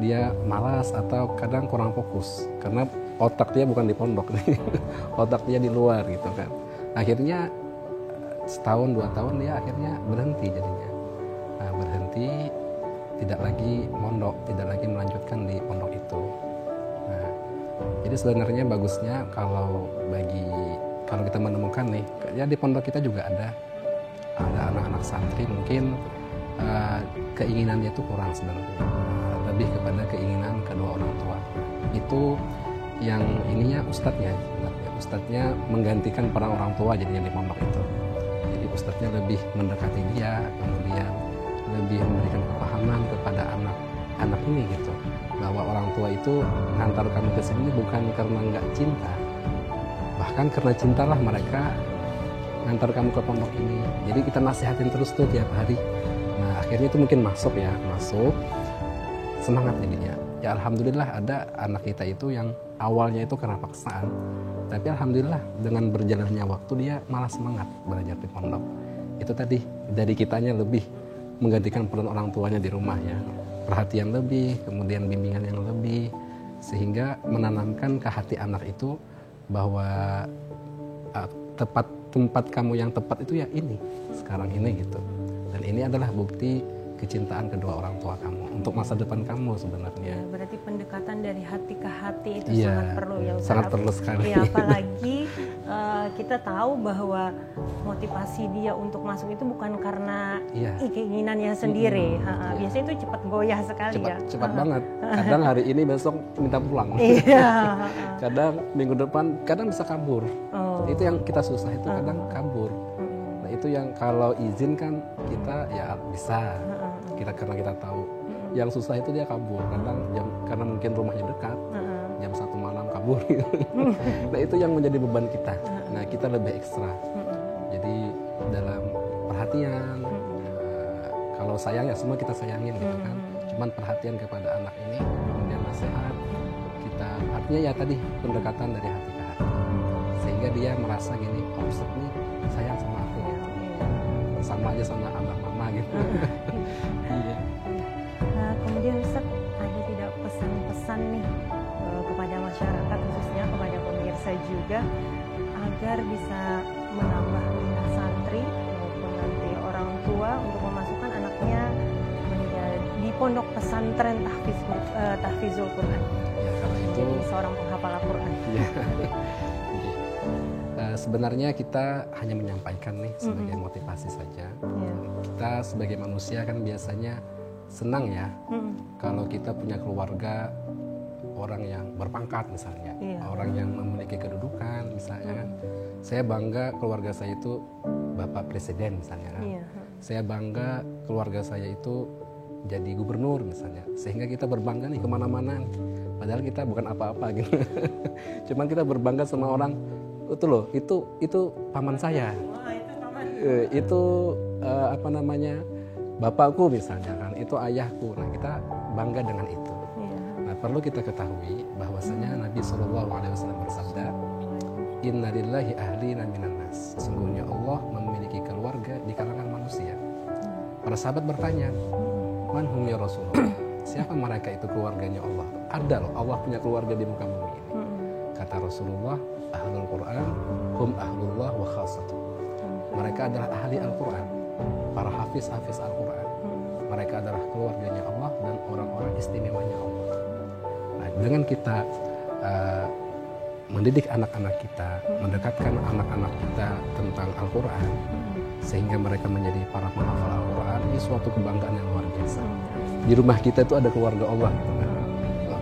dia malas atau kadang kurang fokus karena otak dia bukan di pondok nih, otak dia di luar gitu kan. Akhirnya setahun 2 tahun dia akhirnya berhenti jadinya. Nah, berhenti, tidak lagi mondok, tidak lagi melanjutkan di pondok itu. Nah, jadi sebenarnya bagusnya kalau kita menemukan nih, ya di pondok kita juga ada anak-anak santri mungkin keinginannya itu kurang sebenarnya, lebih kepada keinginan kedua orang tua. Itu yang ininya ustadznya menggantikan peran orang tua jadinya di pondok itu. Jadi ustadznya lebih mendekati dia, kemudian lebih memberikan kepahaman kepada anak ini gitu, bahwa orang tua itu ngantar kamu ke sini bukan karena nggak cinta, bahkan karena cintalah mereka ngantar kamu ke pondok ini. Jadi kita nasihatin terus tuh tiap hari. Nah akhirnya itu mungkin masuk semangat jadinya. Ya alhamdulillah ada anak kita itu yang awalnya itu karena paksaan, tapi alhamdulillah dengan berjalannya waktu dia malah semangat belajar di pondok. Itu tadi dari kitanya lebih menggantikan peran orang tuanya di rumah ya, perhatian lebih, kemudian bimbingan yang lebih, sehingga menanamkan ke hati anak itu bahwa tempat kamu yang tepat itu ya ini, sekarang ini gitu. Dan ini adalah bukti kecintaan kedua orang tua kamu untuk masa depan kamu sebenarnya. Ya, berarti pendekatan dari hati ke hati itu sangat perlu ya Ustaz. Sangat perlu sekali. Ya, apalagi kita tahu bahwa motivasi dia untuk masuk itu bukan karena keinginannya sendiri. Biasanya itu cepat goyah sekali cepat banget. Kadang hari ini besok minta pulang. Kadang minggu depan kadang bisa kabur. Itu yang kita susah itu kadang kabur. Nah itu yang kalau izin kan kita ya bisa. Karena kita tahu. Yang susah itu dia kabur. Kadang karena mungkin rumahnya dekat. Jam 1 malam kabur. Nah itu yang menjadi beban kita. Nah kita lebih ekstra. Jadi dalam perhatian, kalau sayang ya semua kita sayangin gitu kan. Cuman perhatian kepada anak ini, kemudian nasihat, kita artinya ya tadi pendekatan dari hati ke hati. Sehingga dia merasa gini, oh Ustaz nih sayang sama aku gitu. Sama aja sama abang mama gitu. Iya. Kemudian Ustaz ada tidak pesan-pesan nih kepada masyarakat, khususnya kepada pemirsa juga, agar bisa menambah minat santri maupun nanti orang tua untuk memasukkan anaknya di pondok pesantren tahfizul Quran. Ya, kalau itu jadi seorang penghafal Al-Quran. Ya. Sebenarnya kita hanya menyampaikan nih sebagai motivasi saja. Kita sebagai manusia kan biasanya senang ya kalau kita punya keluarga orang yang berpangkat misalnya, orang yang memiliki kedudukan misalnya kan. Saya bangga keluarga saya itu Bapak Presiden misalnya kan. Saya bangga keluarga saya itu jadi gubernur misalnya, sehingga kita berbangga nih kemana-mana, padahal kita bukan apa-apa gitu. Cuman kita berbangga sama orang itu loh, itu paman saya, itu bapakku misalnya kan, itu ayahku. Nah kita bangga dengan itu. Nah perlu kita ketahui bahwasanya Nabi SAW bersabda, Inna lillahi ahlina minan nas. Sesungguhnya Allah memiliki keluarga di kalangan manusia. Para sahabat bertanya, Man hum ya Rasulullah? Siapa mereka itu keluarganya Allah? Ada loh, Allah punya keluarga di muka bumi ini. Kata Rasulullah, ahlul Quran, hum ahlullah wa khasatuh. Mereka adalah ahli Al-Quran, para hafiz Al-Quran. Mereka adalah keluarganya Allah dan orang-orang istimewanya Allah. Nah, dengan kita mendidik anak-anak kita, mendekatkan anak-anak kita tentang Al-Quran, sehingga mereka menjadi para penghafal Al-Quran, ini suatu kebanggaan yang luar biasa. Di rumah kita itu ada keluarga Allah, gitu kan.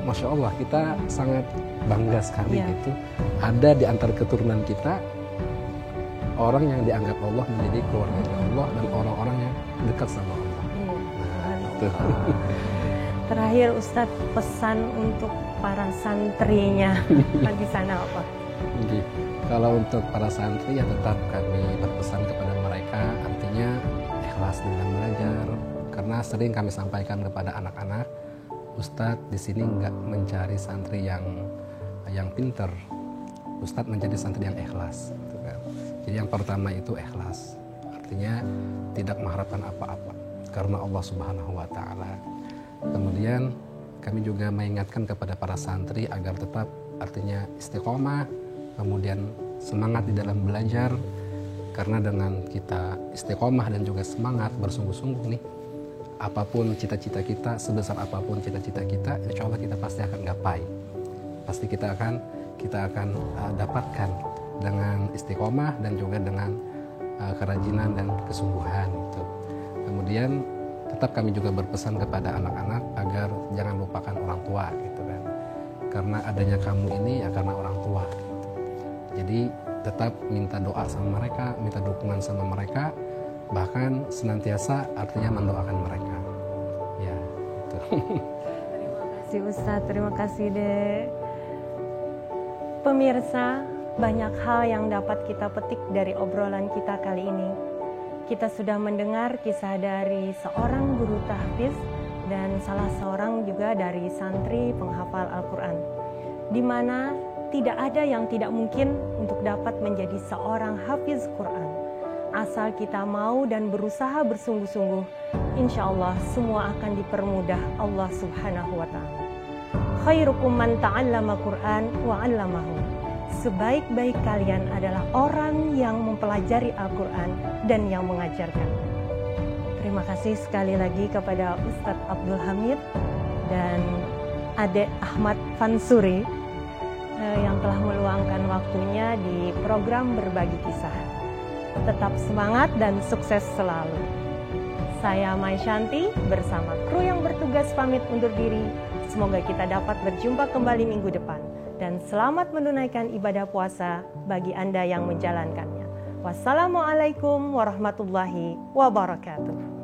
Masya Allah, kita sangat bangga sekali gitu. Ada di antara keturunan kita orang yang dianggap Allah menjadi keluarga Allah dan orang-orang yang dekat sama Allah. Terakhir Ustadz, pesan untuk para santrinya di sana apa? Jadi, kalau untuk para santri ya tetap kami berpesan kepada mereka, artinya ikhlas dalam belajar. Karena sering kami sampaikan kepada anak-anak, Ustadz di sini nggak mencari santri yang pinter, Ustadz mencari santri yang ikhlas. Gitu kan. Jadi yang pertama itu ikhlas, artinya tidak mengharapkan apa-apa karena Allah Subhanahu Wa Taala. Kemudian kami juga mengingatkan kepada para santri agar tetap artinya istiqomah, kemudian semangat di dalam belajar, karena dengan kita istiqomah dan juga semangat bersungguh-sungguh nih, apapun cita-cita kita, sebesar apapun cita-cita kita, insya Allah kita pasti akan gapai, pasti kita akan dapatkan dengan istiqomah dan juga dengan kerajinan dan kesungguhan itu. Kemudian tetap kami juga berpesan kepada anak-anak agar jangan lupakan orang tua gitu kan. Karena adanya kamu ini ya karena orang tua gitu. Jadi tetap minta doa sama mereka, minta dukungan sama mereka, bahkan senantiasa artinya mendoakan mereka. Ya, gitu. Terima kasih Ustadz, terima kasih Dek. Pemirsa, banyak hal yang dapat kita petik dari obrolan kita kali ini. Kita sudah mendengar kisah dari seorang guru tahfiz dan salah seorang juga dari santri penghafal Al-Quran, di mana tidak ada yang tidak mungkin untuk dapat menjadi seorang hafiz Quran. Asal kita mau dan berusaha bersungguh-sungguh, insya Allah semua akan dipermudah Allah Subhanahu Wa Ta'ala. Khairukum man ta'allama Quran wa 'allamahu. Sebaik-baik kalian adalah orang yang mempelajari Al-Quran dan yang mengajarkan. Terima kasih sekali lagi kepada Ustadz Abdul Hamid dan Adek Ahmad Fansuri yang telah meluangkan waktunya di program Berbagi Kisah. Tetap semangat dan sukses selalu. Saya Mai Shanti bersama kru yang bertugas pamit undur diri. Semoga kita dapat berjumpa kembali minggu depan. Dan selamat menunaikan ibadah puasa bagi Anda yang menjalankannya. Wassalamualaikum warahmatullahi wabarakatuh.